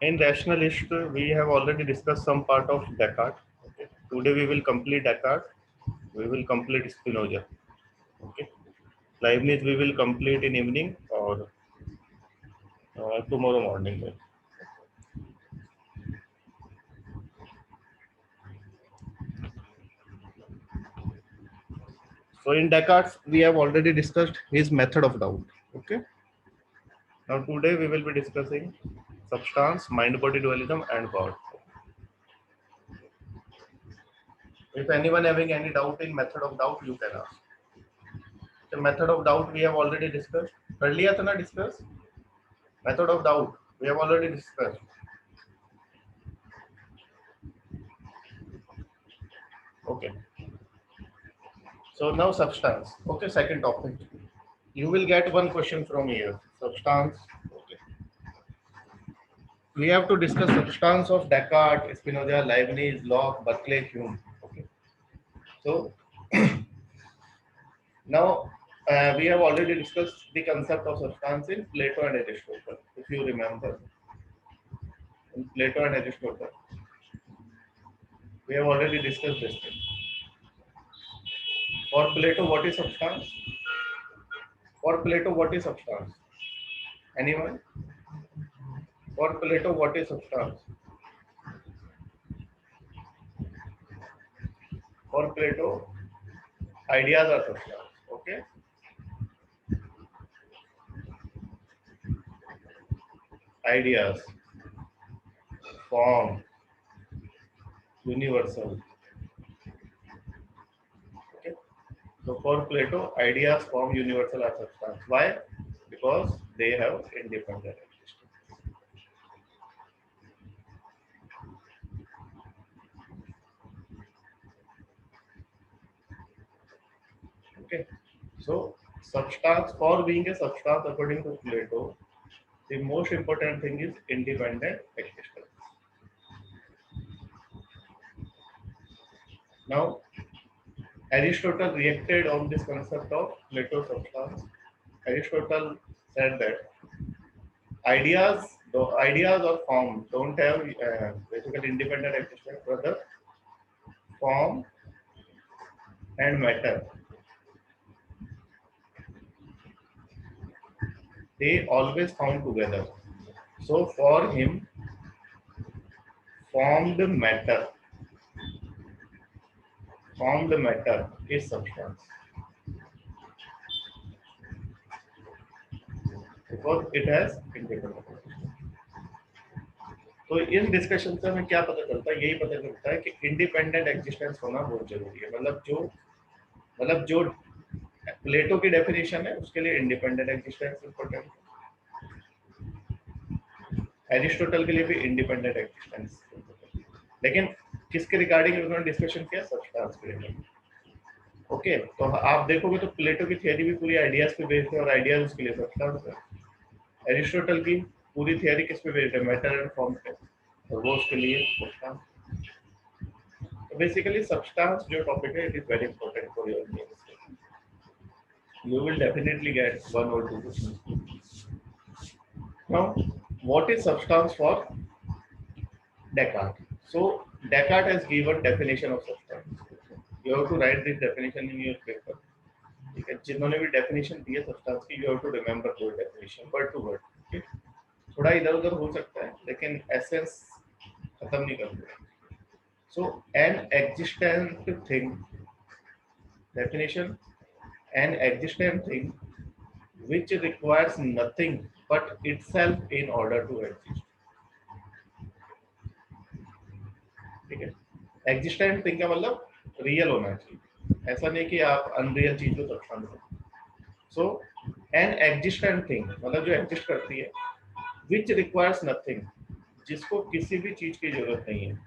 In rationalist, we have already discussed some part of Descartes. Okay. Today we will complete Descartes. We will complete Spinoza. Okay. Leibniz we will complete in evening or tomorrow morning. So in Descartes, we have already discussed his method of doubt. Okay. Now today we will be discussing substance, mind-body dualism, and God. If anyone having any doubt in method of doubt, you can ask. The method of doubt we have already discussed. कर लिया था ना discuss? Method of doubt we have already discussed. Okay. So now substance. Okay, second topic. You will get one question from here. Substance. Okay. We have to discuss substance of Descartes, Spinoza, Leibniz, Locke, Berkeley, Hume. Okay. So now we have already discussed the concept of substance in Plato and Aristotle. If you remember, in Plato and Aristotle, we have already discussed this thing. For Plato, what is substance? For Plato, what is substance? Anyone? For Plato, what is substance? For Plato, ideas are substance. Okay. Ideas, form, universal. Okay. So for Plato, ideas, form, universal are substance. Why? Because they have independent existence. Okay. So substance, for being a substance according to Plato, the most important thing is independent existence. Now Aristotle reacted on this concept of Plato's substance. Aristotle said that the ideas or form don't have basically independent existence, rather form and matter, they always found together. So for him, formed matter, formed matter is substance because it has independent existence. तो in discussion से हमें क्या पता चलता है, यही पता चलता है कि इंडिपेंडेंट एग्जिस्टेंस होना बहुत जरूरी है. मतलब जो प्लेटो की डेफिनेशन है उसके लिए इंडिपेंडेंट एग्जिस्टेंस इंपॉर्टेंट है, एरिस्टोटल के लिए भी इंडिपेंडेंट एग्जिस्टेंस. लेकिन किसके रिगार्डिंग उन्होंने डिस्कशन किया? सब्सटेंस के लिए. ओके. तो आप देखोगे तो प्लेटो की थियरी भी पूरी आइडियाज पे बेस्ड है और आइडियाज उसके लिए सब्सटेंस है. एरिस्टोटल की पूरी थियरी किस पे बेस्ड है? मैटर एंड फॉर्म पे, और वो उसके लिए सब्सटेंस. तो बेसिकली सब्सटेंस जो टॉपिक है, it is very important for your exam. You will definitely get one or two questions. Now, what is substance for Descartes? So, Descartes has given definition of substance. You have to write this definition in your paper. ठीक है, जिन्होंने भी definition दी है substance की, you have to remember those definition word to word. Okay? थोड़ा इधर उधर हो सकता है, लेकिन essence खत्म नहीं करते. So, an existent thing, definition, an existent thing which requires nothing but itself in order to exist. ठीक है. एग्जिस्टेंट थिंग का मतलब रियल होना चाहिए, ऐसा नहीं कि आप अनरियल चीज को सब्सटेंस हो. सो एन एग्जिस्टेंट थिंग मतलब जो एग्जिस्ट करती है, विच रिक्वायर्स नथिंग, जिसको किसी भी चीज की जरूरत नहीं है,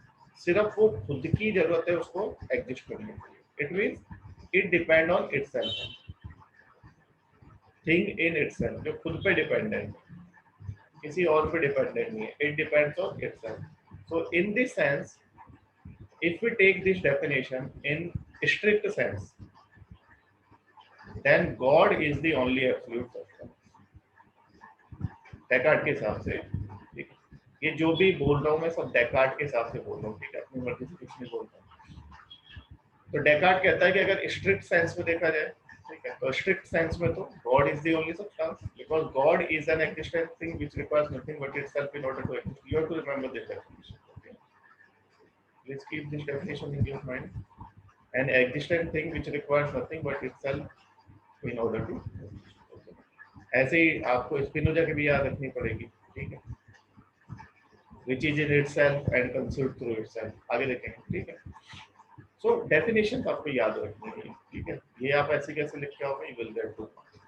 सिर्फ वो खुद की जरूरत है उसको एग्जिस्ट करने के लिए. It means it depend on itself. Thing in itself, जो खुद पे डिपेंडेंट है, किसी और पे डिपेंडेंट नहीं है. It depends on itself. So in this sense, if we take this definition in strict sense, then God is the only absolute substance. Descartes के हिसाब से, ये जो भी बोल रहा हूँ मैं सब डेकार्ट के हिसाब से बोल रहा हूँ, ठीक है, अपनी मर्जी से कुछ नहीं बोल रहा हूँ। तो डेकार्ट कहता है कि अगर स्ट्रिक्ट सेंस में देखा जाए, ठीक है, तो स्ट्रिक्ट सेंस में तो God is the only substance because God is an existent thing which requires nothing but itself in order to exist. You have to remember this definition, okay, please keep this definition in your mind. An existent thing which requires nothing but itself in order to, ऐसे ही आपको Spinoza की भी याद रखनी पड़ेगी, ठीक है, which is in itself and conceived through itself, आगे देखेंगे, ठीक है। सो डेफिनेशन आपको याद रखनी है, ठीक है, ये आप ऐसे कैसे लिख के आओगे, यू विल गेट 2 मार्क्स।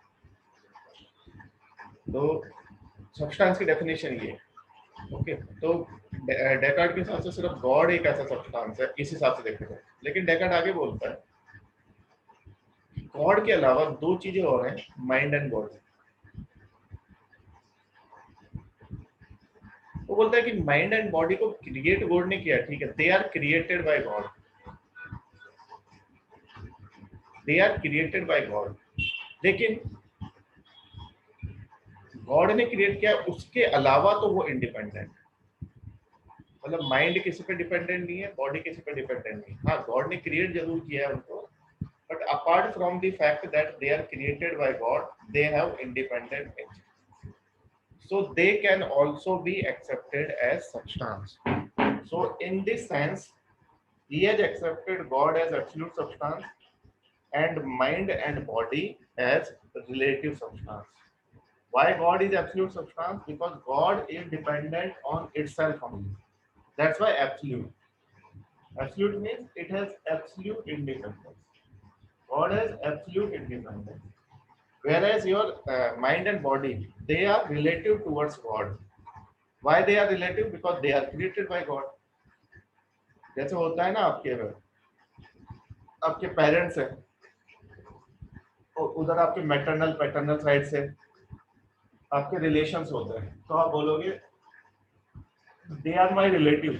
तो सब्सटेंस की डेफिनेशन ये, ओके, तो डेकार्ट के हिसाब से सिर्फ गॉड एक ऐसा सब्सटेंस है इस हिसाब से देखा जाए, लेकिन डेकार्ट आगे बोलता है गॉड के अलावा दो चीजें और हैं, माइंड एंड बॉडी। वो बोलता है कि माइंड एंड बॉडी को क्रिएट गॉड ने किया, ठीक है, they are created by God, they are created by God, लेकिन गॉड ने क्रिएट किया, उसके अलावा तो वो इंडिपेंडेंट, मतलब माइंड किसी पे डिपेंडेंट नहीं है, बॉडी किसी पे डिपेंडेंट नहीं, हाँ गॉड ने क्रिएट जरूर किया है उनको, but apart from the fact that they are created by God, they have independent existence, so they can also be accepted as substance. So in this sense he has accepted God as absolute substance and mind and body as relative substance. Why God is absolute substance? Because God is dependent on itself only, that's why absolute. Absolute means it has absolute independence. God has absolute independence, whereas your mind and body, they are relative towards God. Why they are relative? Because they are created by God. जैसे होता है ना, आपके parents हैं, उधर आपके maternal paternal side से आपके रिलेशंस होते हैं, तो आप बोलोगे दे आर माय रिलेटिव,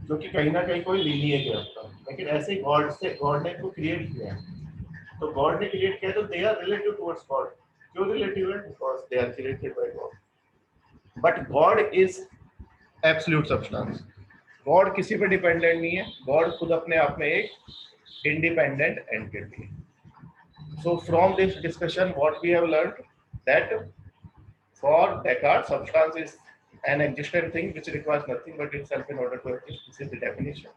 जो कि कहीं ना कहीं कोई लीनिएज है आपका, लेकिन ऐसे ही गॉड ने को क्रिएट किया है, तो गॉड ने क्रिएट किया तो they are relative towards God. क्यों रिलेटिव है? Because they are created by God, but God is absolute substance. God किसी पे डिपेंडेंट नहीं है, गॉड खुद अपने आप में एक independent entity. So from this discussion what we have learned that for Descartes substance is an existent thing which requires nothing but itself in order to exist. This is the definition.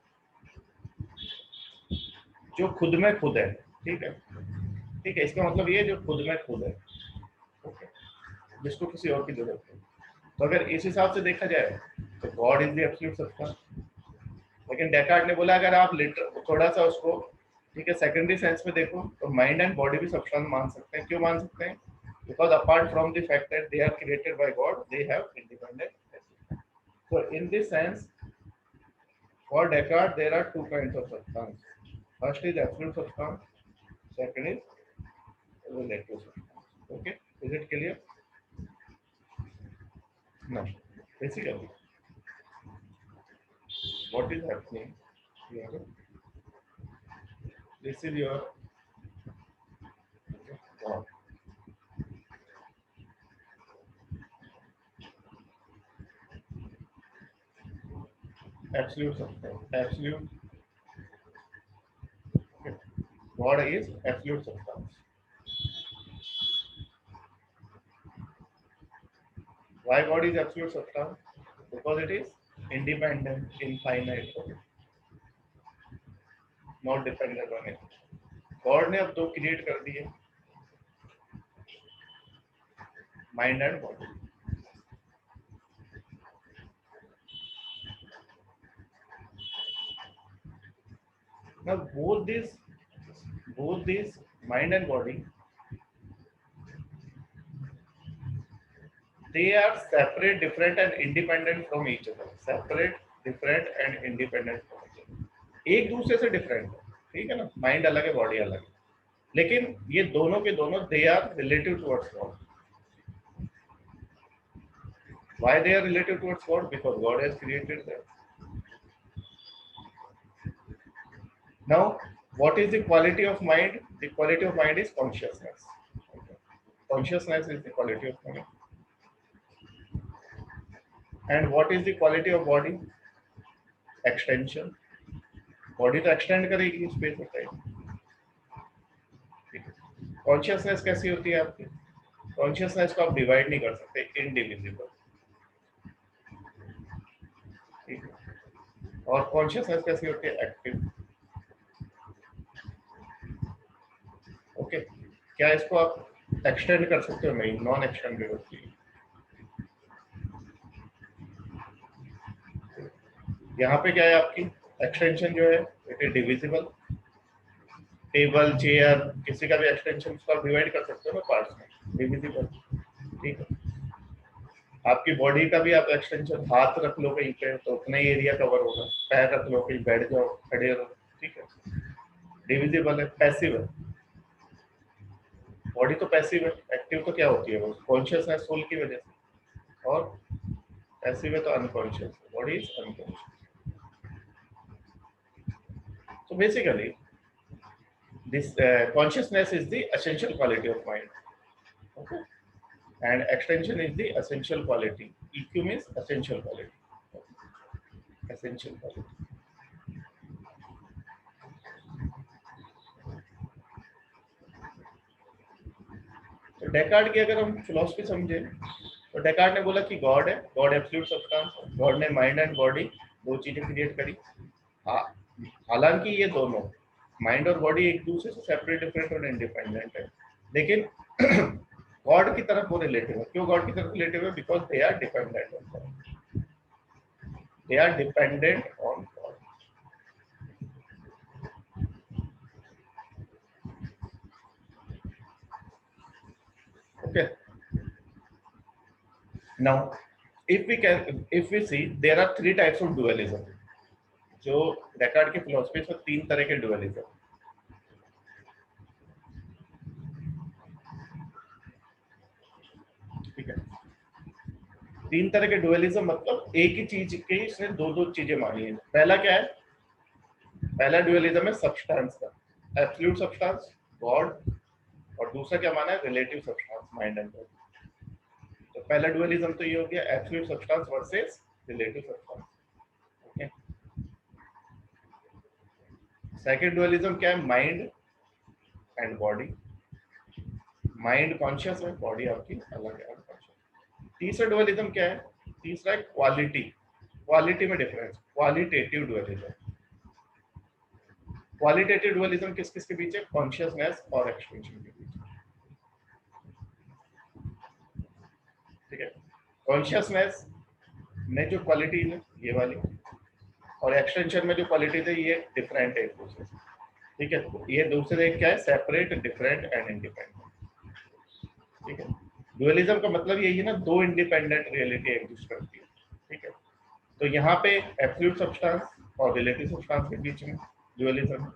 जो खुद में खुद है, ठीक है, ठीक है, इसका मतलब ये जो खुद में खुद है, ओके, जिसको किसी और की जरूरत नहीं। तो अगर इस हिसाब से देखा जाए तो God is the absolute substance, लेकिन डेकार्ट ने बोला अगर आप थोड़ा सा उसको, ठीक है, सेकेंडरी सेंस में देखो तो माइंड एंड बॉडी भी सब्सटेंस मान सकते हैं। क्यों मान सकते हैं? Because apart from the fact that they are created by God, they have independent existence. So in this sense for Descartes there are two kinds of substance, first is absolute substance, second is relative substance. Okay, is it clear? No, basically what is happening here, this is your God. Absolute substance, absolute, okay. God is absolute substance. Why God is absolute substance? Because it is independent, infinite, not dependent on it. God ने अब दो create कर दिए, mind and body. Now both these mind and body, they are separate, different and independent from each other. Separate, different and independent from each other. एक दूसरे से different है, ठीक है ना, माइंड अलग है, बॉडी अलग है, लेकिन ये दोनों के दोनों they are relative towards God. Why they are relative towards God? Because God has created them. Now, what is the quality of mind? The quality of mind is consciousness. Okay. Consciousness is the quality of mind. And what is the quality of body? Extension. Body तो extend करेगी, space बताइए। Consciousness कैसी होती है आपकी? Consciousness को आप divide नहीं कर सकते, इनडिविजिबल। ठीक है। और कॉन्शियसनेस कैसी होती है? एक्टिव। ओके। क्या इसको आप एक्सटेंड कर सकते हो? नहीं, नॉन एक्सटेंडेड होती है। यहाँ पे क्या है आपकी एक्सटेंशन जो है, it is divisible. Table, chair, किसी का भी एक्सटेंशन उसको आप डिवाइड कर सकते हो ना पार्ट्स में, डिविजिबल। ठीक है। आपकी बॉडी का भी आप एक्सटेंशन, हाथ रख लो कहीं पे तो उतना ही एरिया कवर होगा, पैर रख लो कहीं, बैठ जाओ, खड़े रहो। ठीक है, डिविजिबल है। पैसिव है, बॉडी तो पैसिव है। एक्टिव तो क्या होती है? वो कॉन्शियस है सोल की वजह से। और पैसिव है तो unconscious, body is unconscious. So basically, this consciousness is the essential quality of mind. Okay, and extension is the essential quality. EQ means essential quality. Essential quality. तो डेकार्ड की अगर हम फिलोसफी समझे, तो डेकार्ड ने बोला कि गॉड है, गॉड एब्सोल्यूट सब्सटेंस। गॉड ने माइंड एंड बॉडी दो चीजें क्रिएट करी। हालांकि ये दोनों, माइंड और बॉडी, एक दूसरे से सेपरेट, डिफरेंट और इंडिपेंडेंट है, लेकिन गॉड की तरफ वो रिलेटिव है। क्यों गॉड की तरफ रिलेटिव है? Because they are dependent on God. They are dependent on God. Okay, now if we see, there are three types of dualism. जो डेकार्ड की फिलोसफी में तीन तरह के डुअलिज्म। ठीक है, तीन तरह के डुअलिज्म मतलब एक ही चीज के इसने दो दो चीजें मानी है। पहला क्या है? पहला डुअलिज्म है सब्सटेंस का, एब्सोल्यूट सब्सटेंस गॉड, और दूसरा क्या माना है? Relative substance, mind and body. तो पहला डुअलिज्म तो ये हो गया, absolute substance versus relative substance. Okay. Second dualism क्या है? Mind and body. Mind conscious है, बॉडी आपकी अलग है, अनकॉन्शियस। तीसरा डुअलिज्म क्या है? तीसरा है क्वालिटी। क्वालिटी में difference, qualitative dualism. Qualitative dualism किस किस के बीच है? कॉन्शियसनेस और एक्सटेंशन के बीच। ठीक है, कॉन्शियसनेस में जो क्वालिटी है ये वाली, और एक्सटेंशन में जो क्वालिटी है ये डिफरेंट है एक दूसरे से। ठीक है, ये दूसरे क्या है? Separate, different and independent. ठीक है, डुअलिज्म का मतलब यही है ना, दो इंडिपेंडेंट रियलिटी एग्जिस्ट करती है। ठीक है, तो यहाँ पे एब्सोल्यूट सब्सटेंस और रिलेटिव सब्सटेंस के बीच में डुअलिज्म है।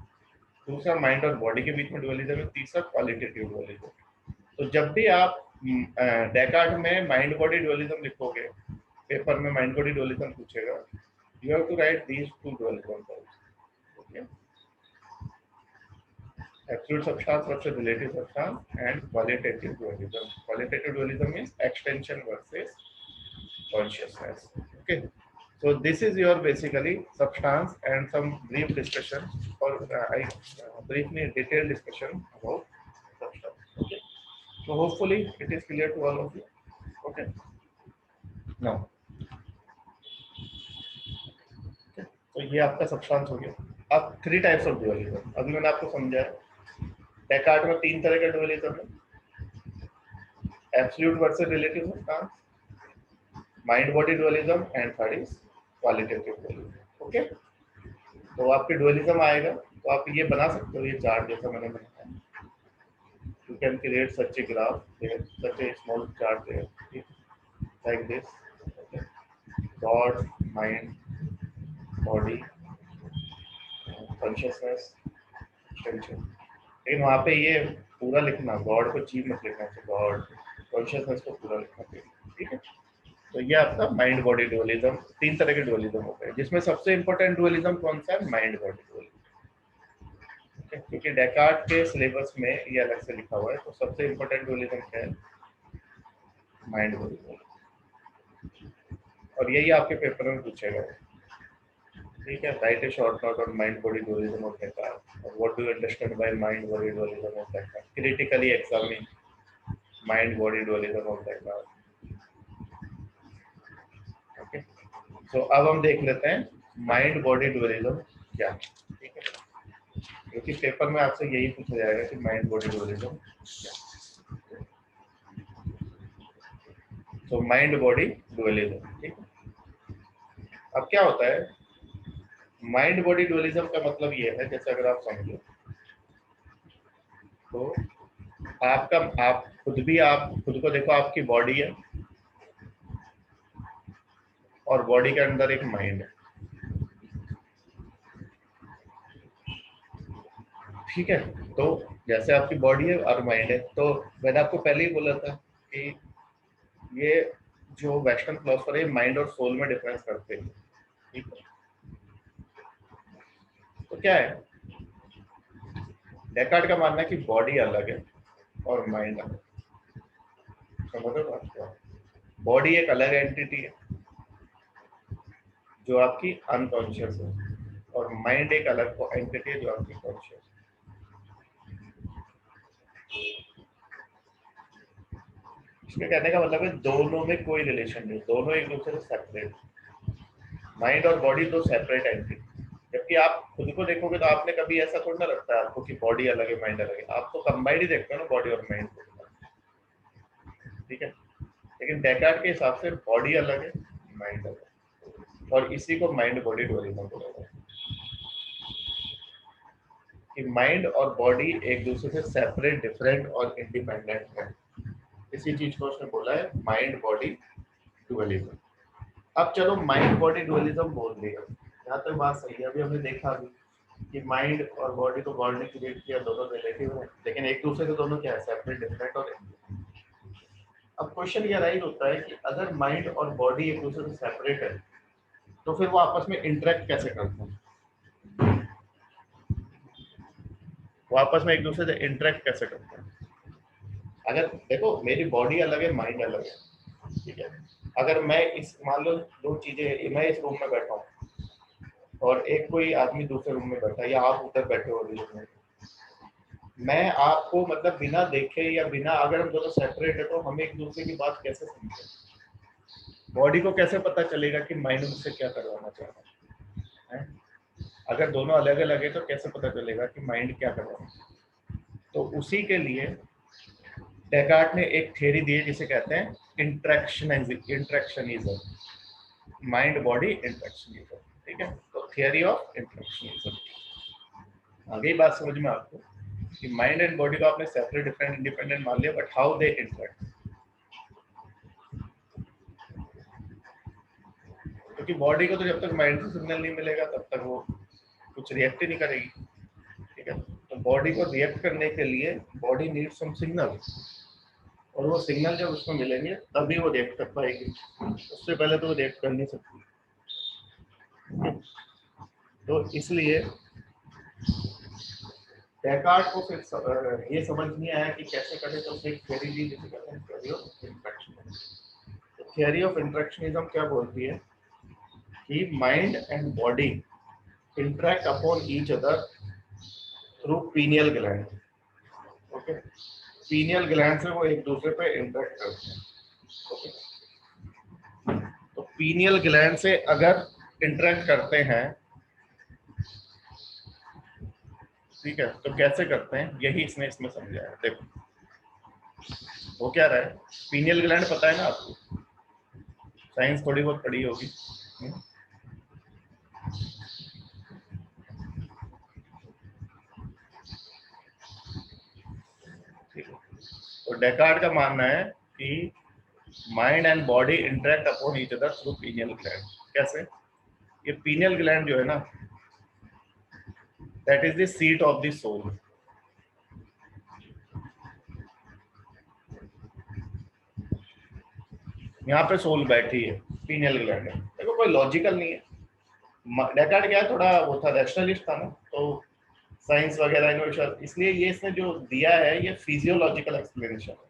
दूसरा माइंड और बॉडी के बीच में डुअलिज्म है। तीसरा क्वालिटेटिव डुअलिज्म। तो जब भी आप डेकार्ट में माइंड बॉडी डुअलिज्म लिखोगे, पेपर में माइंड बॉडी डुअलिज्म पूछेगा, you have to write these two dualism. Okay, absolute substance versus relative substance, and qualitative dualism. Qualitative dualism means extension versus consciousness. Okay, so this is your basically substance and some brief discussion, or briefly detailed discussion about substance. Okay, so hopefully it is clear to all of you. Okay, now तो ये आपका substance हो गया। अब three types of dualism अभी मैंने आपको समझाया। डेकार्ट में तीन तरह का डुअलिज्म है, absolute versus relative substance, mind body dualism, and third is qualitative dualism. Okay, तो आपके डुअलिज्म आएगा तो आप ये बना सकते हो, ये चार्ट जैसा मैंने बनाया। You can create such a graph there, such a small chart there, like this. God, mind, body, consciousness, extension. लेकिन वहाँ पे ये पूरा लिखना, गॉड को चीज मत लिखना चाहिए, गॉड कॉन्शियसनेस को पूरा लिखना चाहिए। ठीक है, तो ये आपका माइंड बॉडी डुअलिज्म। तीन तरह के डुअलिज्म होते हैं, जिसमें सबसे इंपॉर्टेंट डुअलिज्म कौन सा है? Mind body dualism. क्योंकि डेकार्ट के सिलेबस में ये अलग से लिखा हुआ है, तो सबसे इंपॉर्टेंट डुअलिज्म क्या है? Mind body dualism. और यही आपके पेपर में पूछेगा, ठीक है। Write a short note on mind body dualism of Descartes और what do you understand by mind body dualism of Descartes, critically examine mind body dualism of Descartes. Okay, तो अब हम देख लेते हैं माइंड बॉडी डुअलिज्म क्या है, ठीक है, क्योंकि पेपर में आपसे यही पूछा जाएगा कि माइंड बॉडी डुअलिज्म क्या है। तो माइंड बॉडी डुअलिज्म, ठीक है। अब क्या होता है माइंड बॉडी डुअलिज्म का मतलब ये है, जैसे अगर आप समझो तो आप खुद को देखो, आपकी बॉडी है और बॉडी के अंदर एक माइंड है, ठीक है। तो जैसे आपकी बॉडी है और माइंड है, तो मैंने आपको पहले ही बोला था कि ये जो वेस्टर्न फिलोसफर है माइंड और सोल में डिफरेंस करते हैं, ठीक है। तो क्या है, डेकार्ट का मानना है कि बॉडी अलग है और माइंड अलग, समझ रहे हो बात क्या? बॉडी एक अलग एंटिटी है जो आपकी अनकॉन्शियस है और माइंड एक अलग एंटिटी है जो आपकी कॉन्शियस है। इसके कहने का मतलब है दोनों में कोई रिलेशन नहीं, दोनों एक दूसरे से सेपरेट, माइंड और बॉडी दो सेपरेट एंटिटी। जबकि आप खुद को देखोगे तो आपने कभी ऐसा थोड़ा ना लगता है आपको कि बॉडी अलग है माइंड अलग है, आप तो कंबाइंड ही देखते हो ना बॉडी और माइंड को, ठीक है। लेकिन डेकार्ट के हिसाब से बॉडी अलग है माइंड अलग है, और इसी को माइंड बॉडी डुअलिज्म बोला जाता है कि माइंड और बॉडी एक दूसरे से सेपरेट, डिफरेंट और इंडिपेंडेंट है। इसी चीज को उसने बोला है माइंड बॉडी डुअलिज्म। अब चलो माइंड बॉडी डुअलिज्म बोल दिया, यहाँ तक बात सही है। अभी हमने देखा अभी कि माइंड और बॉडी को गॉड ने क्रिएट किया, दोनों रिलेटिव है, लेकिन एक दूसरे से दोनों क्या है, सेपरेट, डिफरेंट और इंडिपेंडेंट। अब क्वेश्चन ये राइज होता है कि अगर माइंड और बॉडी एक दूसरे से सेपरेट है तो फिर वो आपस में इंटरेक्ट कैसे करते हैं, वो आपस में एक दूसरे से इंटरेक्ट कैसे करते हैं। अगर देखो मेरी बॉडी अलग है माइंड अलग है, ठीक है। अगर मैं इस मान लो दो चीजें, मैं इस रूम में बैठा हूँ और एक कोई आदमी दूसरे रूम में बैठा है या आप उधर बैठे हो रूम में, मैं आपको मतलब बिना देखे या बिना, अगर हम दोनों सेपरेट है तो हम एक दूसरे की बात कैसे समझें, बॉडी को कैसे पता चलेगा कि माइंड मुझसे क्या करवाना चाह रहा है? अगर दोनों अलग अलग है तो कैसे पता चलेगा कि माइंड क्या करवाना चाह रहा है? तो उसी के लिए डेकार्ट ने एक थ्योरी दी है जिसे कहते हैं इंट्रैक्शनिज्म, माइंड बॉडी इंट्रैक्शनिज्म, ठीक है। तो थियरी ऑफ इंट्रैक्शनिज्म, आ गई बात समझ में आपको कि माइंड एंड बॉडी को आपने सेपरेट, डिफरेंट, इंडिपेंडेंट मान लिया, बट हाउ दे इंटरेक्ट। क्योंकि बॉडी को तो जब तक माइंड से सिग्नल नहीं मिलेगा तब तक वो कुछ रिएक्ट ही नहीं करेगी, ठीक है। तो बॉडी को रिएक्ट करने के लिए बॉडी नीड सम सिग्नल, और वो सिग्नल जब उसको मिलेंगे तभी वो रिएक्ट कर पाएगी, उससे पहले तो वो रिएक्ट कर नहीं सकती। तो इसलिए डेकार्ट को फिर ये समझ नहीं आया कि कैसे करें, तो फिर थ्योरी दी जिसे कहते हैं थ्योरी ऑफ इंट्रैक्शनिज्म। तो थ्योरी ऑफ इंट्रैक्शनिज्म क्या बोलती है कि mind and body interact upon each other through pineal gland, okay. Pineal gland से वो एक दूसरे पे इंटरेक्ट करते हैं, ओके। तो पीनियल ग्लैंड से अगर इंटरेक्ट करते हैं, ठीक है, तो कैसे करते हैं यही इसने इसमें समझाया। देखो वो क्या रहा है, पीनियल ग्लैंड पता है ना आपको, साइंस थोड़ी बहुत पढ़ी होगी। ठीक है, तो डेकार्ट का मानना है कि mind and body interact upon each other through pineal gland. कैसे? ये पीनियल ग्लैंड जो है ना, that is the seat of the soul. यहाँ पे सोल बैठी है, पीनियल ग्लैंड है। देखो कोई लॉजिकल नहीं है। डेकार्ट क्या है, थोड़ा वो था, रैशनलिस्ट था ना, तो साइंस वगैरह इनोवेशन, इसलिए ये इसने जो दिया है ये फिजियोलॉजिकल एक्सप्लेनेशन है।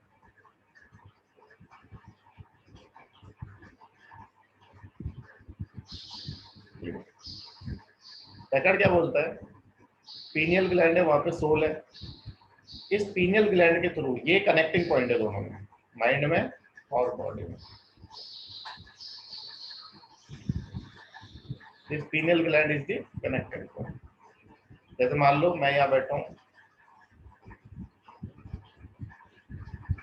डेकार्ड क्या बोलता है, पीनियल ग्लैंड है, वहां पे सोल है, इस पीनियल ग्लैंड के थ्रू ये कनेक्टिंग पॉइंट है दोनों में, माइंड में और बॉडी में। This pineal gland is the connecting point. जैसे मान लो मैं यहाँ बैठा हूँ,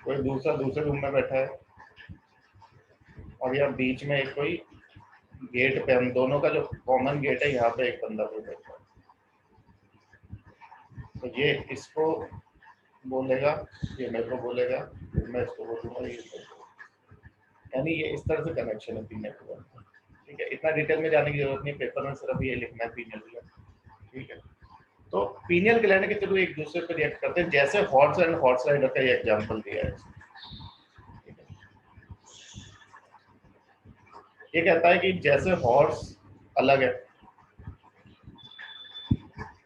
कोई दूसरा दूसरे रूम में बैठा है, और यहाँ बीच में एक कोई गेट पे, हम दोनों का जो कॉमन गेट है, यहाँ पे एक बंदा कोई बैठा है, तो ये इसको बोलेगा, ये मेरे को बोलेगा, फिर मैं इसको बोलूंगा, ये यानी ये इस तरह से कनेक्शन है पीनियल ग्लैंड। ठीक है, इतना डिटेल में जाने की जरूरत नहीं, पेपर में सिर्फ ये लिखना है पीनियल ग्लैंड। ठीक है, तो पीनियल ग्लैंड के थ्रू एक दूसरे पर रिएक्ट करते हैं, जैसे हॉर्स एंड हॉर्स राइडर का ये एग्जांपल दिया है। ये कहता है कि जैसे हॉर्स अलग है,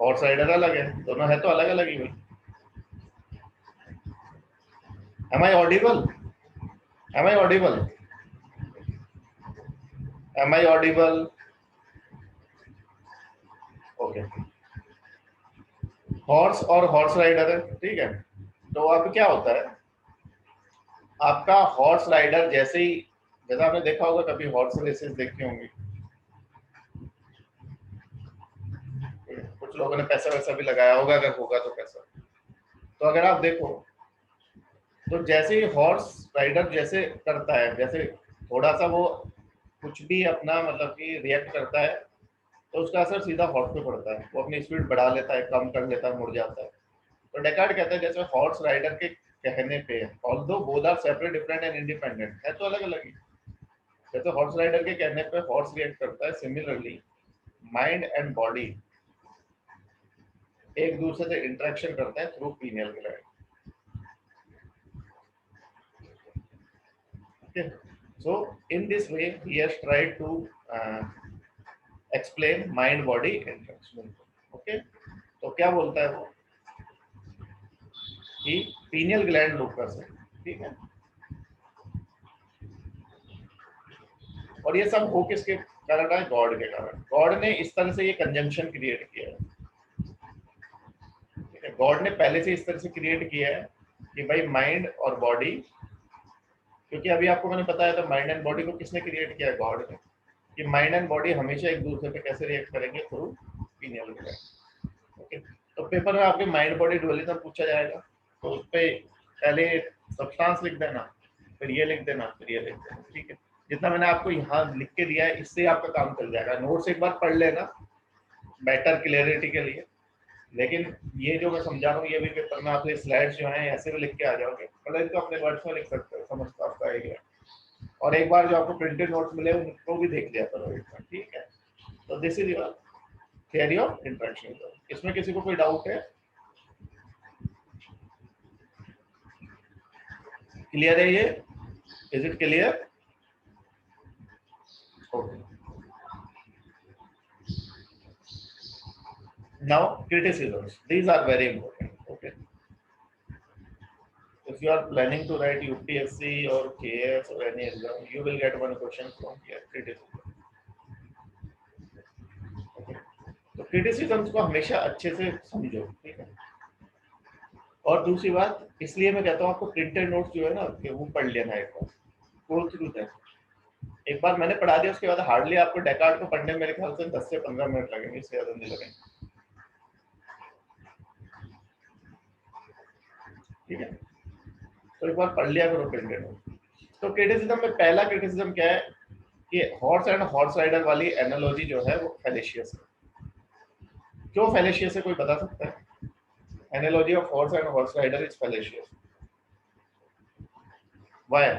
हॉर्स राइडर अलग है, दोनों है तो अलग अलग ही भाई। Am I audible, am I audible, am I audible, okay. Horse और हॉर्स राइडर है, ठीक है, तो अब क्या होता है, आपका हॉर्स राइडर जैसे ही, जैसा आपने देखा होगा कभी हॉर्स रेसेस देखी होंगी, कुछ लोगों ने पैसा वैसा भी लगाया होगा, अगर होगा तो पैसा, तो अगर आप देखो, तो जैसे ही हॉर्स राइडर जैसे करता है, जैसे थोड़ा सा वो कुछ भी अपना मतलब कि रिएक्ट करता है, तो उसका असर सीधा हॉर्स पे पड़ता है, वो अपनी स्पीड बढ़ा लेता है, कम कर लेता है, मुड़ जाता है। तो डेकार्ड कहता है जैसे हॉर्स राइडर के कहने पे, although both are separate different and independent, है तो अलग अलग ही, जैसे हॉर्स राइडर के कहने पे हॉर्स रिएक्ट करता है, सिमिलरली माइंड एंड बॉडी एक दूसरे से इंटरेक्शन करते हैं through pineal gland. Okay. So in this way he has tried to explain mind body interaction. Okay, तो क्या बोलता है वो कि पीनियल ग्लैंड लोकस है, ठीक है, और ये सब हो किसके कारण है, गॉड के कारण। गॉड ने इस तरह से ये कंजंक्शन क्रिएट किया है, ठीक है, गॉड ने पहले से इस तरह से क्रिएट किया है कि भाई माइंड और बॉडी, क्योंकि अभी आपको मैंने बताया था माइंड एंड बॉडी को किसने क्रिएट किया है, गॉड ने, कि माइंड एंड बॉडी हमेशा एक दूसरे पे कैसे रिएक्ट करेंगे, थ्रू पीनियल ग्लैंड। ओके, तो पेपर में आपके माइंड बॉडी डुअलिज्म पूछा जाएगा, तो उस पर पहले सब्सटेंस लिख देना, फिर ये लिख देना, फिर ये लिख देना, ठीक है। जितना मैंने आपको यहाँ लिख के दिया है, इससे आपका काम चल जाएगा। नोट्स एक बार पढ़ लेना बेटर क्लियरिटी के लिए, लेकिन ये जो मैं समझा रहा हूँ, ये भी पेपर में आपके स्लाइड्स जो हैं ऐसे भी लिख के आ जाओगे, मतलब इनको अपने वर्ड्स में लिख सकते हो, समझ तो आपका आएगा। और एक बार जो आपको प्रिंटेड नोट्स मिले उनको भी देख लिया करो एक बार, ठीक है। तो this is your theory of interaction. इसमें किसी को कोई डाउट है, क्लियर है ये, is it clear? Okay, now criticisms, these are very important. Okay, if you are planning to write UPSC or KS or any exam, you will get one question from here, criticism. Okay, तो criticisms को हमेशा अच्छे से समझो, ठीक है। और दूसरी बात, इसलिए मैं कहता हूँ आपको प्रिंटेड नोट्स जो है ना, कि वो पढ़ लेना एक बार, गो थ्रू दैट। एक बार मैंने पढ़ा दिया, उसके बाद हार्डली आपको डेकार्ड को पढ़ने में मेरे ख्याल से 10 से 15 मिनट लगेंगे, इससे ज्यादा नहीं लगेंगे, ठीक है। तो एक बार पढ़ लिया करो प्रिंटेड नोट। तो क्रिटिसिज्म में पहला क्रिटिसिज्म क्या है कि हॉर्स एंड हॉर्स राइडर वाली एनालॉजी जो है वो फेलिशियस है। क्यों फेलिशियस है, कोई बता सकता है? Analogy of horse and horse rider is fallacious, why?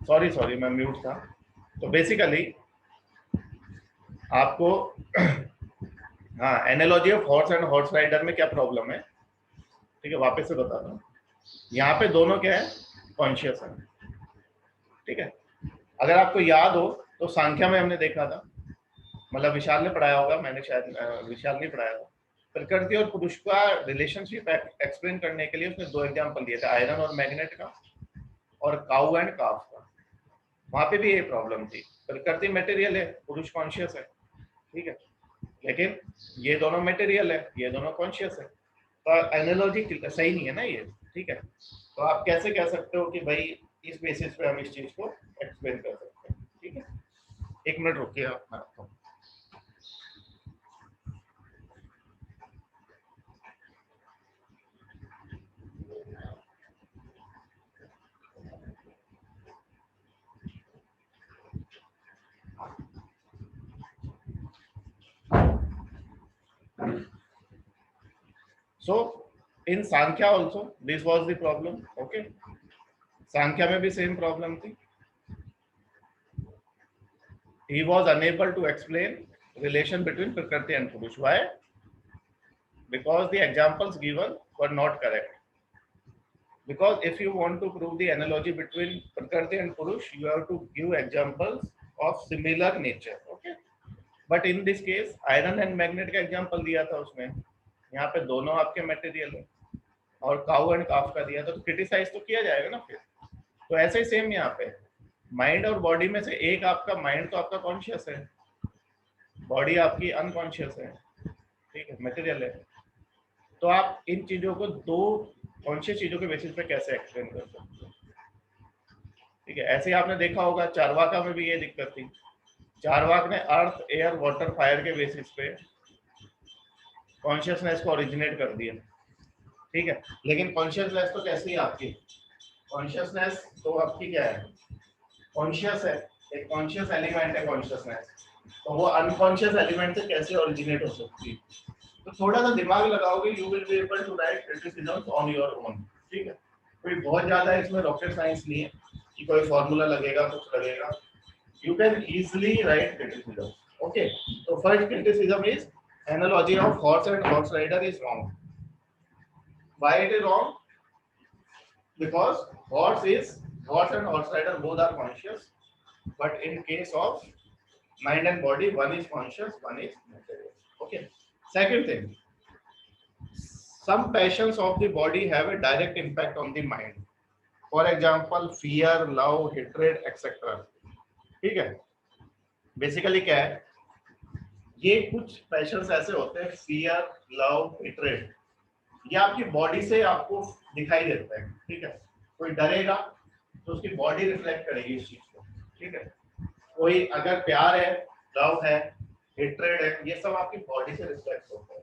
Sorry मैं म्यूट था। तो बेसिकली आपको हाँ, analogy of horse and horse rider में क्या प्रॉब्लम है, ठीक है, वापस से बताता हूँ। यहाँ पे दोनों क्या है, कॉन्शियस है, ठीक है। अगर आपको याद हो तो सांख्या में हमने देखा था, मतलब विशाल ने पढ़ाया होगा, मैंने शायद विशाल नहीं पढ़ाया था। प्रकृति और पुरुष का रिलेशनशिप एक्सप्लेन करने के लिए उसने दो एग्जांपल दिए थे, आयरन और मैग्नेट का, और काऊ एंड काफ का। वहां पे भी ये प्रॉब्लम थी, प्रकृति मटेरियल है, पुरुष कॉन्शियस है, ठीक है, लेकिन ये दोनों मटेरियल है, ये दोनों कॉन्शियस है। तो एनालॉजी सही नहीं है ना ये, ठीक है। तो आप कैसे कह सकते हो कि भाई इस बेसिस पे हम इस चीज को एक्सप्लेन कर सकते हैं, ठीक है। एक मिनट रुकिए आप, मैं आपको so in Sankhya also this was the problem, okay। Sankhya में भी सेम प्रॉब्लम थी, he was unable to explain relation between prakriti and purush. Why? Because the examples given were not correct. Because if you want to prove the analogy between prakriti and purush, you have to give examples of similar nature, okay। But in this case iron and magnet का example दिया था उसमें, यहाँ पे दोनों आपके material है, और काऊ एंड काफ का दिया था, तो क्रिटिसाइज तो किया जाएगा ना फिर। तो ऐसे ही सेम यहाँ पे माइंड और बॉडी में से एक आपका माइंड तो आपका कॉन्शियस है, बॉडी आपकी अनकॉन्शियस है, ठीक है, मटेरियल है। तो आप इन चीजों को दो कॉन्शियस चीजों के बेसिस पे कैसे एक्सप्लेन कर सकते हो, ठीक है। ऐसे ही आपने देखा होगा चारवाका में भी ये दिक्कत थी, चारवाक ने अर्थ एयर वाटर फायर के बेसिस पे कॉन्शियसनेस को ओरिजिनेट कर दिया, ठीक है। लेकिन कॉन्शियसनेस तो कैसी है आपकी, कॉन्शियसनेस तो आपकी क्या है, कॉन्शियस है, एक कॉन्शियस एलिमेंट है कॉन्शियसनेस, तो वो अनकॉन्शियस एलिमेंट से कैसे ओरिजिनेट हो सकती है। तो थोड़ा सा दिमाग लगाओगे, you will be able to write criticisms on your own, ठीक है। कोई बहुत ज्यादा इसमें रॉकेट साइंस नहीं है कि कोई फॉर्मूला लगेगा, कुछ लगेगा, you can easily write criticism, okay। so first criticism is analogy of horse and horse rider is wrong. Why it is wrong? Because horse and horse rider both are conscious, but in case of mind and body, one is conscious, one is material, okay। Second thing, some passions of the body have a direct impact on the mind, for example fear, love, hatred, etc, ठीक है। Basically क्या है, ये कुछ patience ऐसे होते हैं, fear, love, hatred, ये आपकी बॉडी से आपको दिखाई देता है, ठीक है। कोई डरेगा तो उसकी बॉडी रिफ्लेक्ट करेगी इस चीज को, ठीक है। कोई अगर प्यार है, लव है, हेट्रेड है, ये सब आपकी बॉडी से रिफ्लेक्ट होता है,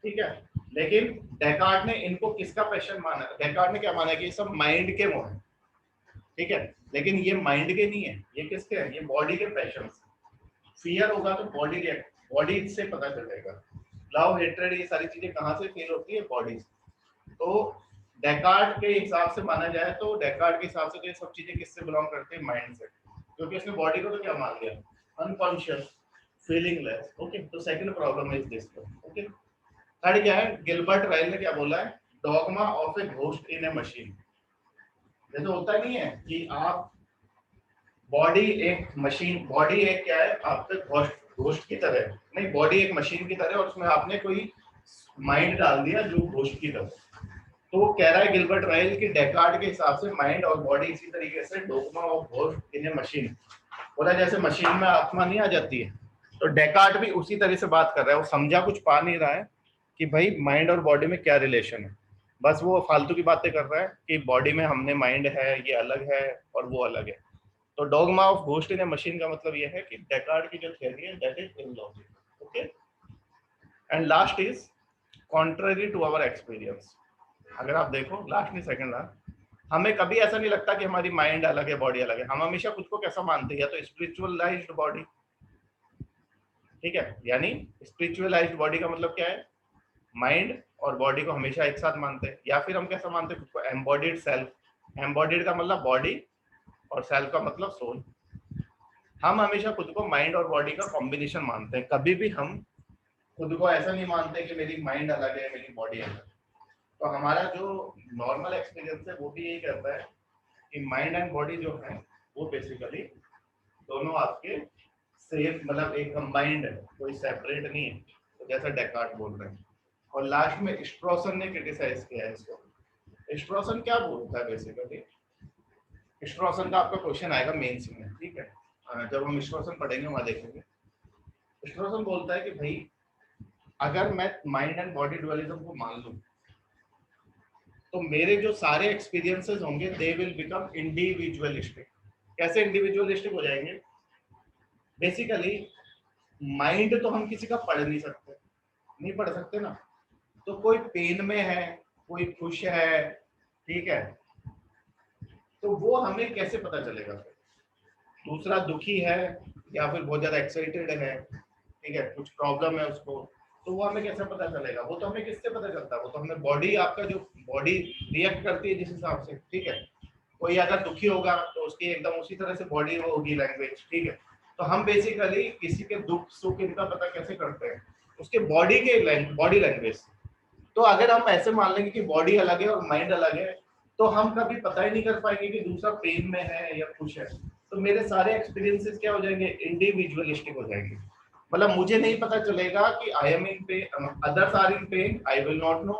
ठीक है। लेकिन डेकार्ट ने इनको किसका पैशन माना, डेकार्ट ने क्या माना कि ये सब माइंड के वो हैं, ठीक है। लेकिन ये माइंड के नहीं है, ये किसके हैं, ये बॉडी के पैशन। फियर होगा तो बॉडी से पता चलेगा, लव, हेट्रेड, ये सारी चीजें कहाँ से फील होती है, बॉडी से। तो डेकार्ट के हिसाब से माना जाए तो डेकार्ट के हिसाब से तो ये सब चीजें किससे बिलोंग करती है, माइंड से, क्योंकि उसने बॉडी को तो क्या मान लिया, अनकॉन्शियस, फीलिंगलेस, ओके। तो second problem is this, okay. Third क्या है, गिलबर्ट राइल ने क्या बोला है, dogma of a ghost in A machine. जैसे होता नहीं है कि आप बॉडी एक मशीन, बॉडी एक क्या है आपके घोस्ट की तरह नहीं, बॉडी एक मशीन की तरह, और उसमें आपने कोई माइंड डाल दिया जो घोस्ट की तरह। तो वो कह रहा है गिलबर्ट राइल की डेकार्ट के हिसाब से माइंड और बॉडी इसी तरीके से dogma of ghost in A machine, बोला जैसे मशीन में आत्मा नहीं आ जाती है, तो डेकार्ट भी उसी तरह से बात कर रहा है। वो समझा कुछ पा नहीं रहा है कि भाई माइंड और बॉडी में क्या रिलेशन है, बस वो फालतू की बातें कर रहा है कि बॉडी में हमने माइंड है, ये अलग है और वो अलग है। तो dogma of ghost in A machine का मतलब ये है कि डेकार्ट की जो थ्योरी है that is illogical, okay. And last is contrary to our experience. अगर आप देखो लास्ट नहीं सेकंड लास्ट, हमें कभी ऐसा नहीं लगता कि हमारी माइंड अलग है, बॉडी अलग है। हम हमेशा खुद को कैसा मानते हैं, या तो स्पिरिचुअलाइज्ड बॉडी, ठीक है, यानी स्पिरिचुअलाइज्ड बॉडी का मतलब क्या है, माइंड और बॉडी को हमेशा एक साथ मानते हैं, या फिर हम कैसा मानते हैं खुद को, एम्बॉडीड सेल्फ। एम्बॉडीड का मतलब बॉडी और सेल्फ का मतलब सोल। हम हमेशा खुद को माइंड और बॉडी का कॉम्बिनेशन मानते हैं, कभी भी हम खुद को ऐसा नहीं मानते कि मेरी माइंड अलग है मेरी बॉडी अलग है। तो हमारा जो नॉर्मल एक्सपीरियंस है वो भी यही कहता है कि माइंड एंड बॉडी जो है वो बेसिकली दोनों आपके सेम, मतलब एक कंबाइंड है, कोई सेपरेट नहीं है, तो जैसा डेकार्ट बोल रहे हैं। और लास्ट में स्ट्रॉसन ने क्रिटिसाइज किया है इसको। स्ट्रॉसन क्या बोलता है बेसिकली, स्ट्रॉसन का आपका क्वेश्चन आएगा मेंस में, ठीक है, जब हम स्ट्रॉसन पढ़ेंगे वहां देखेंगे। स्ट्रॉसन बोलता है कि भाई अगर मैं माइंड एंड बॉडी डुअलिज्म को मान लूं तो मेरे जो सारे एक्सपीरियंसेस होंगे दे विल बिकम इंडिविजुअलिस्टिक। कैसे इंडिविजुअलिस्टिक हो जाएंगे? बेसिकली माइंड तो हम किसी का पढ़ नहीं सकते, नहीं पढ़ सकते ना। तो कोई पेन में है, कोई खुश है, ठीक है, तो वो हमें कैसे पता चलेगा? दूसरा दुखी है या फिर बहुत ज्यादा एक्साइटेड है, ठीक है, कुछ प्रॉब्लम है उसको, तो वो हमें कैसे पता चलेगा? वो तो हमें किससे पता चलता है? वो तो हमें बॉडी, आपका जो बॉडी रिएक्ट करती है जिस हिसाब से, ठीक है। कोई अगर दुखी होगा तो उसकी एकदम उसी तरह से बॉडी होगी, लैंग्वेज, ठीक है। तो हम बेसिकली किसी के दुख सुख इनका पता कैसे करते हैं? उसके बॉडी के बॉडी लैंग्वेज। तो अगर हम ऐसे मान लेंगे कि बॉडी अलग है और माइंड अलग है, तो हम कभी पता ही नहीं कर पाएंगे कि दूसरा पेन में है या खुश है। तो मेरे सारे एक्सपीरियंसेस क्या हो जाएंगे? इंडिविजुअलिस्टिक हो जाएंगे। मतलब मुझे नहीं पता चलेगा कि I am in pain, others are in pain, I will not know,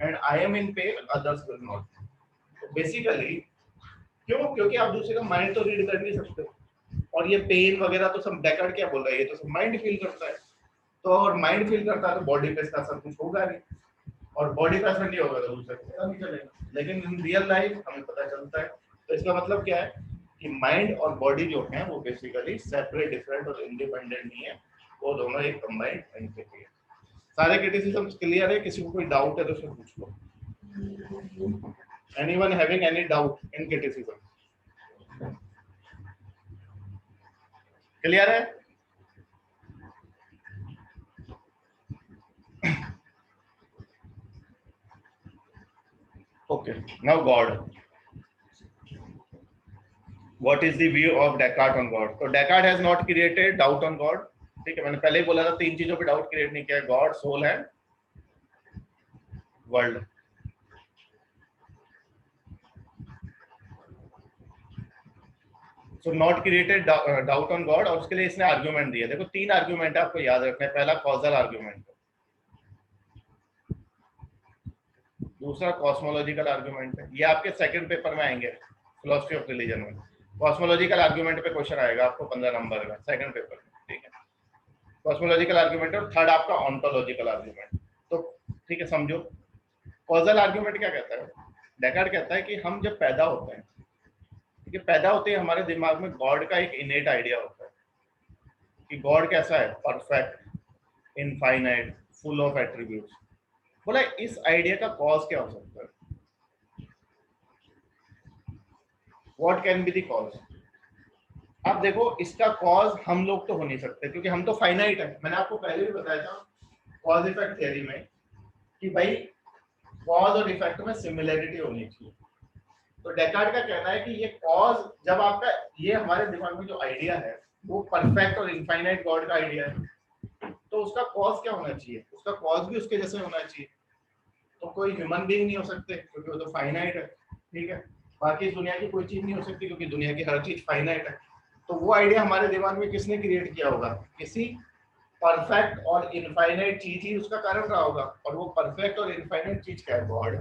and I am in pain, others will not. तो बेसिकली क्यों? क्योंकि आप दूसरे का माइंड तो रीड कर नहीं सकते। और ये पेन वगैरह तो सब डेकार्ट क्या बोल रहा है, ये तो सब माइंड फील करता है। तो और माइंड फील करता है तो बॉडी पे इसका सब कुछ होगा नहीं, और बॉडी पे असर नहीं होगा तो दूसरे को पता नहीं चलेगा। लेकिन इन रियल लाइफ हमें पता चलता है। तो इसका मतलब क्या है कि माइंड और बॉडी जो है वो बेसिकली सेपरेट, डिफरेंट और इंडिपेंडेंट नहीं है, वो दोनों एक कंबाइंड एंटिटी है। सारे क्रिटिसिज्म क्लियर है? किसी को कोई डाउट है तो उसको पूछ लो। Anyone having any doubt in criticism? Clear है? Okay, now God. What is the view of Descartes on God? तो Descartes has not created doubt on God. ठीक है, मैंने पहले ही बोला था तीन चीजों पे डाउट क्रिएट नहीं किया, God, soul and world. So not created doubt on God, और उसके लिए इसने आर्ग्यूमेंट दिया। देखो तीन आर्ग्यूमेंट है, आपको याद रखना है। पहला कॉजल आर्ग्यूमेंट, दूसरा कॉस्मोलॉजिकल आर्ग्यूमेंट है, ये आपके सेकंड पेपर में आएंगे फिलोसफी ऑफ रिलीजन में। कॉस्मोलॉजिकल आर्ग्यूमेंट पे क्वेश्चन आएगा आपको 15 नंबर का सेकंड पेपर में, ठीक है। कॉस्मोलॉजिकल आर्ग्यूमेंट, और थर्ड आपका ऑन्टोलॉजिकल आर्ग्यूमेंट। तो ठीक है, समझो। कॉजल आर्ग्यूमेंट क्या कहता है? डेकार्ट कहता है कि हम जब पैदा होते हैं, ठीक है, पैदा होते ही हमारे दिमाग में गॉड का एक इनेट आइडिया होता है कि गॉड कैसा है, perfect, infinite, full of attributes. बोला इस आइडिया का कॉज क्या हो सकता है? What can be the cause? अब देखो इसका कॉज हम लोग तो हो नहीं सकते क्योंकि हम तो फाइनाइट है। मैंने आपको पहले भी बताया था कॉज इफेक्ट थ्योरी में कि भाई कॉज और इफेक्ट में सिमिलरिटी होनी चाहिए। तो डेकार्ट का कहना है कि ये कॉज, जब आपका ये हमारे दिमाग में जो आइडिया है वो परफेक्ट और इनफाइनाइट गॉड का आइडिया है, तो उसका कॉज क्या होना चाहिए? उसका कॉज भी उसके जैसे होना चाहिए। तो कोई ह्यूमन बीइंग नहीं हो सकते क्योंकि वो तो फाइनाइट है, ठीक है। बाकी दुनिया की कोई चीज नहीं हो सकती क्योंकि दुनिया की हर चीज फाइनाइट है। तो वो आइडिया हमारे दिमाग में किसने क्रिएट किया होगा? किसी परफेक्ट और इनफाइनाइट चीज ही उसका कारण रहा होगा, और वो परफेक्ट और इनफाइनाइट चीज क्या है? गॉड।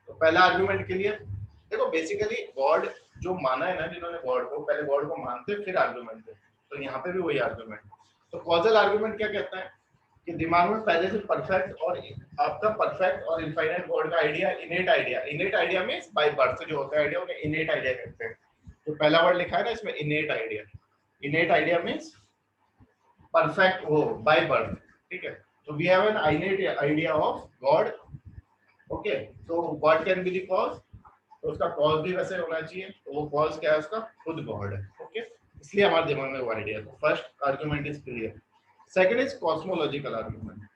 तो पहला आर्गुमेंट के लिए देखो, बेसिकली गॉड जो माना है ना, जिन्होंने गॉड को, पहले गॉड को मानते फिर आर्गुमेंट थे, तो यहाँ पे भी वही आर्गुमेंट। तो कॉजल आर्गुमेंट क्या कहता है कि दिमाग में पहले से परफेक्ट और आपका परफेक्ट और इनफाइनाइट गॉड का idea, innate idea, innate idea means by birth जो होता है आइडिया, उन्हें इनेट आइडिया कहते हैं। तो पहला वर्ड लिखा है ना इसमें, innate idea. Innate idea means perfect वो बाय बर्थ, ठीक है। तो we have an innate idea of God, okay. तो what can be the cause? तो उसका कॉज भी वैसे होना चाहिए, तो वो कॉज क्या है उसका? खुद गॉड है, ओके। इसलिए हमारे दिमाग में वो आइडिया। तो first argument is clear. Second is cosmological argument.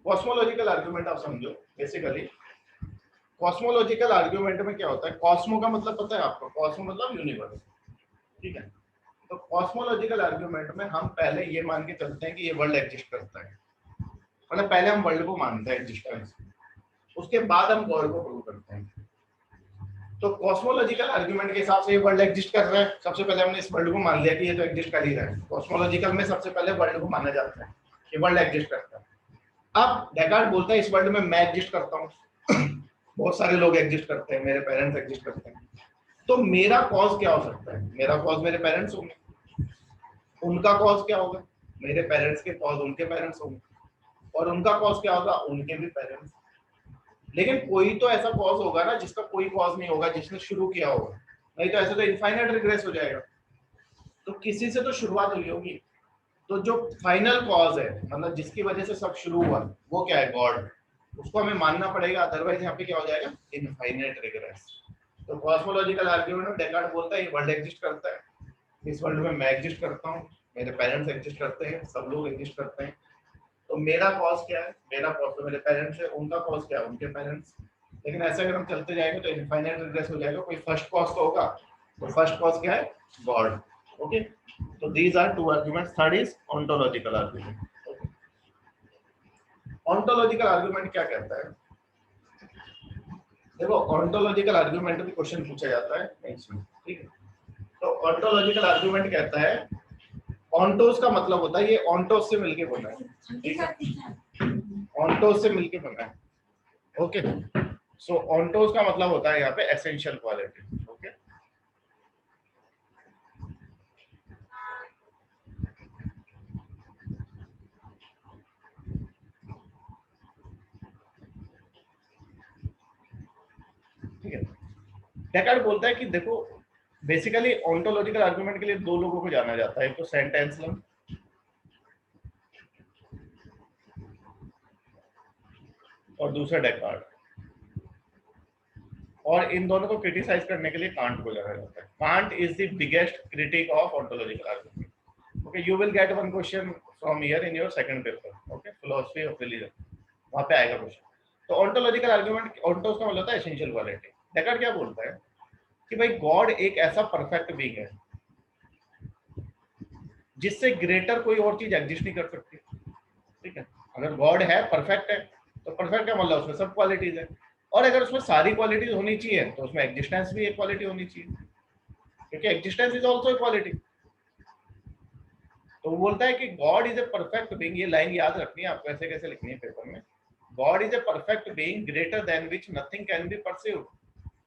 Cosmological argument आप समझो, बेसिकली कॉस्मोलॉजिकल आर्ग्यूमेंट में क्या होता है, कॉस्मो का मतलब पता है आपको, कॉस्मो मतलब यूनिवर्स, ठीक है। तो कॉस्मोलॉजिकल आर्ग्यूमेंट में हम पहले ये मान के चलते हैं कि ये वर्ल्ड एग्जिस्ट करता है, मतलब पहले हम वर्ल्ड को मानते हैं एग्जिस्टेंस, उसके बाद हम गॉड को प्रूव करते हैं। तो कॉस्मोलॉजिकल आर्ग्यूमेंट के हिसाब से ये वर्ल्ड एग्जिस्ट कर रहा है, सबसे पहले हमने इस वर्ल्ड को मान लिया कि ये तो एग्जिस्ट कर ही रहा है। कॉस्मोलॉजिकल में सबसे पहले वर्ल्ड को माना जाता है कि वर्ल्ड एग्जिस्ट करता है। अब डेकार्ट बोलता है इस वर्ल्ड में मैं एग्जिस्ट करता हूँ, बहुत सारे लोग एग्जिस्ट करते हैं, मेरे पेरेंट्स एग्जिस्ट करते हैं, तो मेरा कॉज क्या हो सकता है, मेरा कॉज मेरे पेरेंट्स होंगे, उनका कॉज क्या होगा, मेरे पेरेंट्स के कॉज उनके पेरेंट्स होंगे, और उनका कॉज क्या होगा, उनके भी पेरेंट्स। लेकिन कोई तो ऐसा कॉज होगा ना जिसका कोई कॉज नहीं होगा, जिसने शुरू किया होगा, नहीं तो ऐसे तो इनफाइनाइट रिग्रेस हो जाएगा। तो किसी से तो शुरुआत हुई होगी, तो जो फाइनल कॉज है, मतलब जिसकी वजह से सब शुरू हुआ, वो क्या है, गॉड, उसको हमें मानना पड़ेगा, अदरवाइज यहाँ पे क्या हो जाएगा, इनफाइनाइट रिग्रेस। तो कॉस्मोलॉजिकल आर्ग्यूमेंट में डेकार्ट बोलता है ये वर्ल्ड एग्जिस्ट करता है, इस वर्ल्ड में मैं एग्जिस्ट करता हूँ, मेरे पेरेंट्स एग्जिस्ट करते हैं, सब लोग एग्जिस्ट करते हैं, तो मेरा कॉज क्या है, मेरा कॉज तो मेरे पेरेंट्स है, उनका कॉज क्या है, उनके पेरेंट्स। लेकिन ऐसे अगर हम चलते जाएंगे तो इनफाइनाइट रिग्रेस हो जाएगा, कोई फर्स्ट कॉज तो होगा, तो फर्स्ट कॉज क्या है, गॉड। ओके, तो these are two arguments, third is ontological argument. Ontological argument क्या कहता है, देखो ओंटोलॉजिकल आर्गुमेंट भी क्वेश्चन पूछा जाता है इसमें, ठीक है। तो ओंटोलॉजिकल आर्गुमेंट कहता है, ऑन्टोस का मतलब होता है ये ऑन्टोस से मिलके बना है, ठीक है, ऑन्टोस से मिलके बना है। ओके, सो ऑन्टोस का मतलब होता है यहाँ पे एसेंशियल क्वालिटी। ओके, ठीक है। डेकार्ट बोलता है कि देखो बेसिकली ऑन्टोलॉजिकल आर्गुमेंट के लिए दो लोगों को जाना जाता है, एक तो सेंट एंसलम और दूसरा डेकार्ट, और इन दोनों को क्रिटिसाइज करने के लिए कांट को जाना जाता है। Can't is the biggest critic of ontological argument. Okay, you will get one question from here in your second paper, okay, philosophy of religion, वहां पे आएगा क्वेश्चन। तो ऑन्टोलॉजिकल आर्गुमेंट, ऑन्टोस का मतलब होता है एसेंशियल क्वालिटी। डेकार्ट क्या बोलता है कि भाई गॉड एक ऐसा परफेक्ट बीइंग है जिससे ग्रेटर कोई और चीज एग्जिस्ट नहीं कर सकती, ठीक है। अगर गॉड है, परफेक्ट है, तो परफेक्ट का मतलब उसमें सब क्वालिटीज है, और अगर उसमें सारी क्वालिटीज होनी चाहिए तो उसमें एग्जिस्टेंस भी एक क्वालिटी होनी चाहिए, क्योंकि existence is also a quality. तो वो बोलता है कि God is a perfect being, ये लाइन याद रखनी है आपको, ऐसे कैसे लिखनी है पेपर में, God is a perfect being greater than which nothing can be perceived,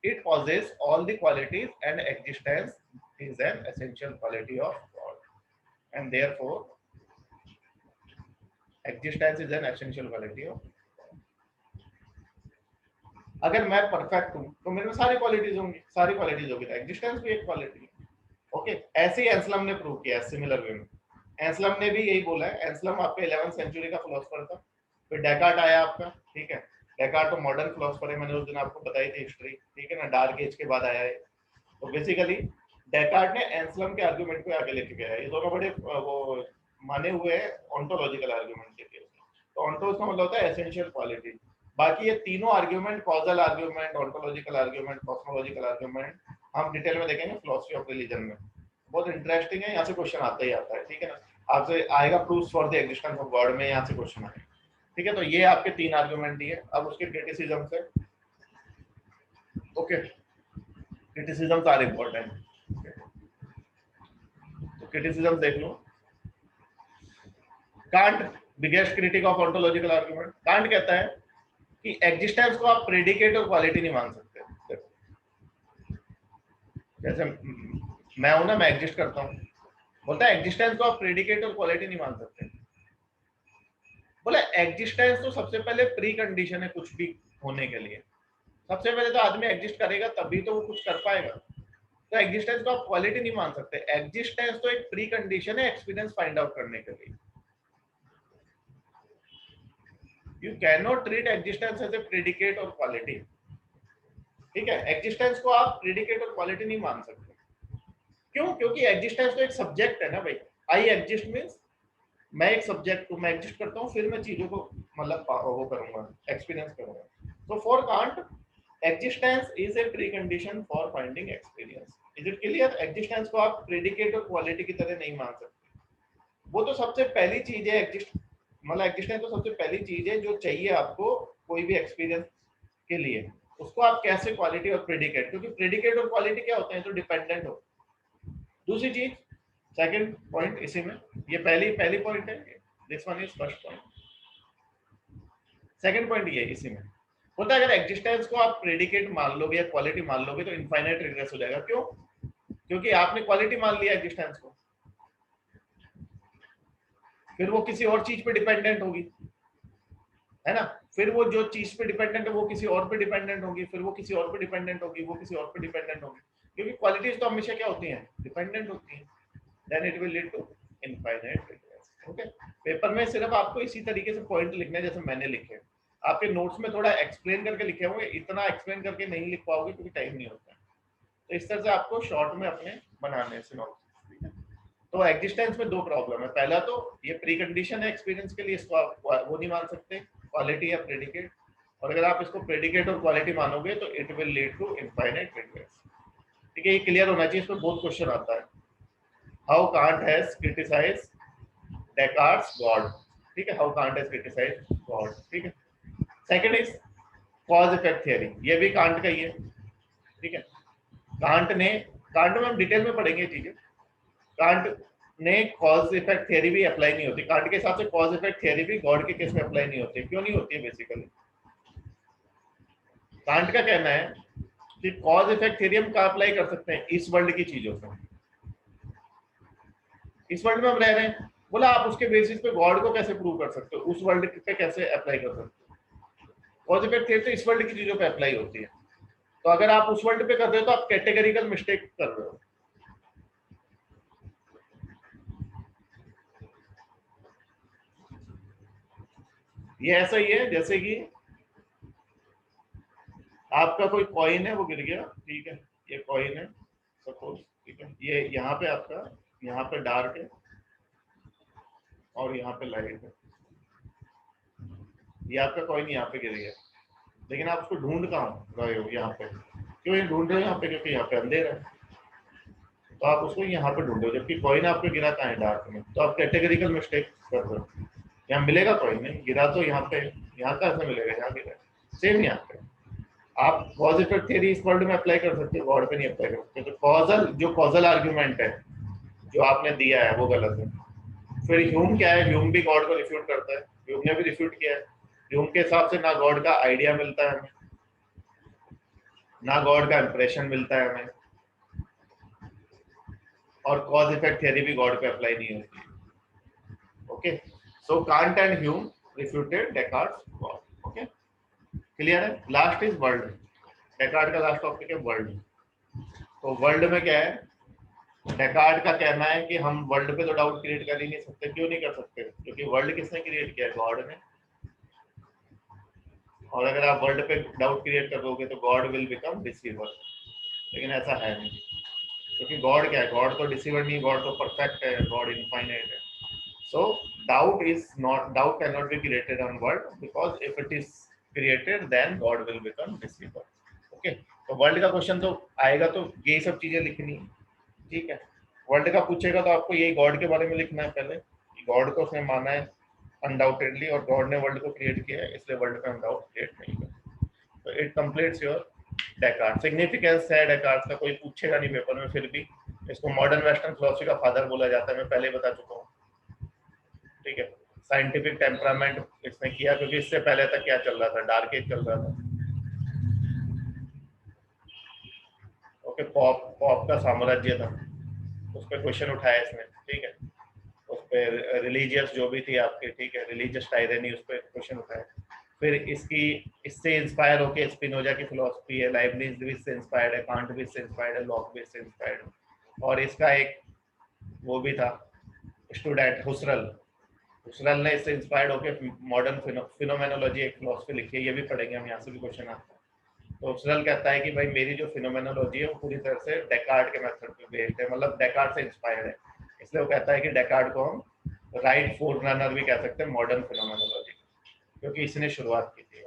it possesses all the qualities and existence is an essential quality of God, and therefore existence is an essential quality of। अगर मैं perfect हूं तो मेरे में सारी qualities होंगी, सारी qualities होगी तो एग्जिस्टेंस भी एक क्वालिटी है। ओके, ऐसे ही एंसलम ने प्रूव किया सिमिलर वे में। एंसलम ने भी यही बोला है, एंसलम आपके 11वीं सेंचुरी का फिलोसोफर था, फिर डेकार्ट आया आपका, ठीक है। डेकार्ट तो मॉडर्न फिलोसोफर है, मैंने उस दिन आपको बताई थी हिस्ट्री, ठीक है ना, डार्क एज के बाद आया है। तो बेसिकली डेकार्ट ने एंसलम के आर्गुमेंट को आगे लेके गया है, ये दोनों बड़े वो माने हुए हैं ऑन्टोलॉजिकल आर्गुमेंट के लिए। तो ऑन्टो का मतलब होता है एसेंशियल क्वालिटी। बाकी ये तीनों argument, causal argument, ontological argument, cosmological argument, हम डिटेल में देखेंगे फिलॉसफी ऑफ रिलीजन में, बहुत इंटरेस्टिंग है, यहाँ से क्वेश्चन आता ही आता है, ठीक है ना। आपसे आएगा proof for the existence of God में, यहाँ से क्वेश्चन आएगा, ठीक है। तो ये आपके तीन आर्गुमेंट दिए, अब उसके क्रिटिसिज्म से, ओके, क्रिटिसिज्म आर इंपॉर्टेंट, तो क्रिटिसिज्म देख लो। Kant biggest critic of ontological argument, Kant कहता है कि एग्जिस्टेंस को आप प्रेडिकेट और क्वालिटी नहीं मान सकते। देखो जैसे मैं हूं ना, मैं एग्जिस्ट करता हूं, बोलता है एग्जिस्टेंस को आप प्रेडिकेट और क्वालिटी नहीं मान सकते। बोला एग्जिस्टेंस तो सबसे पहले प्री कंडीशन है कुछ भी होने के लिए, सबसे पहले तो आदमी एग्जिस्ट करेगा तभी तो वो कुछ कर पाएगा। तो एग्जिस्टेंस को आप क्वालिटी नहीं मान सकते, एग्जिस्टेंस तो एक प्री कंडीशन है एक्सपीरियंस फाइंड आउट करने के लिए। You can not treat existence as a predicate और क्वालिटी, ठीक है। एग्जिस्टेंस को आप प्रेडिकेट और क्वालिटी नहीं मान सकते, क्यों, क्योंकि एग्जिस्टेंस तो एक सब्जेक्ट है ना भाई। आई एग्जिस्ट मींस मैं एक सब्जेक्ट हूं, मैं एग्जिस्ट करता हूं, फिर मैं चीजों को मतलब वो करूंगा, एक्सपीरियंस करूंगा। तो for can't existence is a pre condition for finding experience. Is it clear? Existence को आप प्रेडिकेट और क्वालिटी की तरह नहीं मान सकते। वो तो सबसे पहली चीज है, मतलब एग्जिस्टेंस तो सबसे पहली चीज है जो चाहिए आपको कोई भी एक्सपीरियंस के लिए। उसको आप कैसे क्वालिटी और प्रेडिकेट, क्योंकि प्रेडिकेट और क्वालिटी क्या होते हैं, तो डिपेंडेंट हो। दूसरी चीज, सेकंड पॉइंट इसी में, ये पहली पॉइंट है, this one is first point. Second point ये इसी में होता है, अगर एग्जिस्टेंस को आप प्रेडिकेट मान लोगे या क्वालिटी मान लोगे तो इनफाइनाइट रिग्रेस हो जाएगा। क्यों? क्योंकि आपने क्वालिटी मान लिया एग्जिस्टेंस को, फिर वो किसी और चीज पे डिपेंडेंट होगी, है ना? फिर वो जो चीज पे डिपेंडेंट है वो किसी और पे डिपेंडेंट होगी, फिर वो किसी और पे डिपेंडेंट होगी, वो किसी और पे डिपेंडेंट होगी, क्योंकि क्वालिटीज तो हमेशा क्या होती हैं, डिपेंडेंट होती हैं। Then it will lead to infinite regress. Okay, paper में सिर्फ आपको इसी तरीके से पॉइंट लिखने हैं जैसे मैंने लिखे। आपके नोट्स में थोड़ा एक्सप्लेन करके लिखे होंगे, इतना एक्सप्लेन करके नहीं लिख पाओगे क्योंकि टाइम नहीं होता है। तो इस तरह से आपको शॉर्ट में अपने बनाने से नोट्स। तो एग्जिस्टेंस में दो प्रॉब्लम है। पहला तो ये प्री कंडीशन है एक्सपीरियंस के लिए, इसको आप वो नहीं मान सकते, क्वालिटी या प्रेडिकेट। और अगर आप इसको प्रेडिकेट और क्वालिटी मानोगे तो it will lead to infinite regress. ठीक है, ये क्लियर होना चाहिए, इसमें बहुत क्वेश्चन आता है। How Kant has criticised Descartes's God. ठीक है, how Kant has criticised God. ठीक है। Second is cause effect theory, ये भी कांट का ही है। ठीक है, कांट में हम डिटेल में पढ़ेंगे चीजें। कांट ने कॉज इफेक्ट थियरी भी अप्लाई नहीं होती। कांट के हिसाब से कॉज इफेक्ट थियरी भी गॉड के केस में अप्लाई नहीं होती। क्यों नहीं होती है? बेसिकली कांट का कहना है कि कॉज इफेक्ट थियरी हम कहाँ अप्लाई कर सकते हैं, इस वर्ल्ड की चीजों से। इस वर्ल्ड में हम रह रहे हैं, बोला आप उसके बेसिस पे गॉड को कैसे प्रूव कर सकते हो, उस वर्ल्ड पे कैसे अप्लाई कर सकते हो। कॉज इफेक्ट थियरी तो इस वर्ल्ड की चीजों पे अप्लाई होती है। तो अगर आप उस वर्ल्ड पे कर रहे हो तो आप कैटेगरिकल मिस्टेक कर रहे हो। ये ऐसा ही है जैसे कि आपका कोई कॉइन है, वो गिर गया। ठीक है, ये कॉइन है सपोज। ठीक है, ये यहाँ पे आपका, यहाँ पे डार्क है और यहाँ पे लाइट है। ये आपका कॉइन यहाँ पे गिर गया, लेकिन आप उसको ढूंढ कहाँ रहे हो? यहाँ पे। क्यों ये ढूंढ रहे हो यहाँ पे? क्योंकि यहाँ पे अंधेरा है, तो आप उसको यहाँ पे ढूंढो, जबकि कॉइन आपको गिरा कहाँ है? डार्क में। तो आप कैटेगरिकल मिस्टेक कर रहे हो। यहाँ मिलेगा कॉइन नहीं, गिरा तो यहाँ पे, यहाँ का ऐसा मिलेगा, यहाँ गिरा। सेम यहाँ पे आप कॉज इफेक्ट थ्योरी इस वर्ल्ड में अप्लाई कर सकते हो, गॉड पे नहीं अप्लाई कर सकते। तो कॉजल आर्ग्यूमेंट है जो आपने दिया है वो गलत है। फिर ह्यूम क्या है? ह्यूम भी गॉड को रिफ्यूट करता है, ह्यूम ने भी रिफ्यूट किया है। ह्यूम के हिसाब से ना गॉड का आइडिया मिलता है हमें, ना गॉड का इंप्रेशन मिलता है हमें, और कॉज इफेक्ट थ्योरी भी गॉड पे अप्लाई नहीं होती है। Okay, so Kant and Hume refuted Descartes's God. Okay, clear है? Last is world. डेकार्ट का लास्ट टॉपिक है वर्ल्ड। तो वर्ल्ड में क्या है? डेकार्ट का कहना है कि हम वर्ल्ड पे तो डाउट क्रिएट कर ही नहीं सकते। क्यों नहीं कर सकते? क्योंकि वर्ल्ड किसने क्रिएट किया है? गॉड ने। और अगर आप वर्ल्ड पे डाउट क्रिएट कर दोगे तो गॉड विल बिकम डिसीवर। लेकिन ऐसा है नहीं, क्योंकि गॉड क्या है? गॉड तो डिसीवर नहीं, गॉड तो परफेक्ट है, गॉड इनफाइनाइट है। सो doubt cannot be created on world, because if it is created then God will become deceiver. Okay, तो वर्ल्ड का क्वेश्चन तो आएगा तो यही सब चीजें लिखनी है। ठीक है, वर्ल्ड का पूछेगा तो आपको यही गॉड के बारे में लिखना है पहले, कि गॉड को उसने माना है अनडाउटेडली, और गॉड ने वर्ल्ड को क्रिएट किया है, इसलिए वर्ल्ड पे हम डाउट क्रिएट नहीं कर। तो it completes your Descartes. Significance है डेकार्ट का, कोई पूछेगा नहीं पेपर में, फिर भी इसको मॉडर्न वेस्टर्न फिलोसफी का फादर बोला जाता है, मैं पहले बता चुका हूँ। ठीक है, साइंटिफिक टेम्परामेंट इसने किया, क्योंकि इससे पहले तक क्या चल रहा था? डार्क एज चल रहा था। ओके, पॉप का साम्राज्य था, उस पर क्वेश्चन उठाया इसने। ठीक है, उस पर रिलीजियस जो भी थी आपके, ठीक है, रिलीजियस टायरनी, उस पर क्वेश्चन उठाया। फिर इससे इंस्पायर होकर स्पिनोजा की फिलोसफी है, लाइबनिज भी इससे इंस्पायर्ड है, कांट भी इससे इंस्पायर्ड है, लॉक भी इससे इंस्पायर्ड है। और इसका एक वो भी था स्टूडेंट, हुसरल ने इससे इंस्पायर्ड होकर मॉडर्न फिनोमेनोलॉजी एक फिलोसफी लिखी है, ये भी पढ़ेंगे हम, यहाँ से भी क्वेश्चन आता है। तो हुसरल कहता है कि भाई मेरी जो फिनोमेनोलॉजी है वो पूरी तरह से डेकार्ट के मेथड पे बेस्ड है, मतलब डेकार्ट से इंस्पायर्ड है। इसलिए वो कहता है कि डेकार्ट को हम राइट फोररनर भी कह सकते हैं मॉडर्न फिनोमेनोलॉजी, क्योंकि इसने शुरुआत की थी।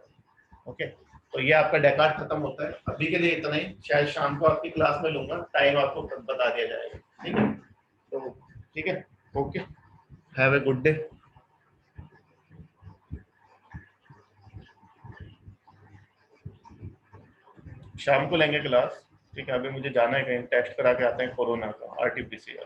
ओके, तो ये आपका डेकार्ट खत्म होता है। अभी के लिए इतना ही, शायद शाम को आपकी क्लास में लूंगा, टाइम आपको बता दिया जाएगा। ठीक है, तो ठीक है, okay, have a good day. शाम को लेंगे क्लास। ठीक है, अभी मुझे जाना है कहीं, टेस्ट करा के आते हैं कोरोना का, RT-PCR।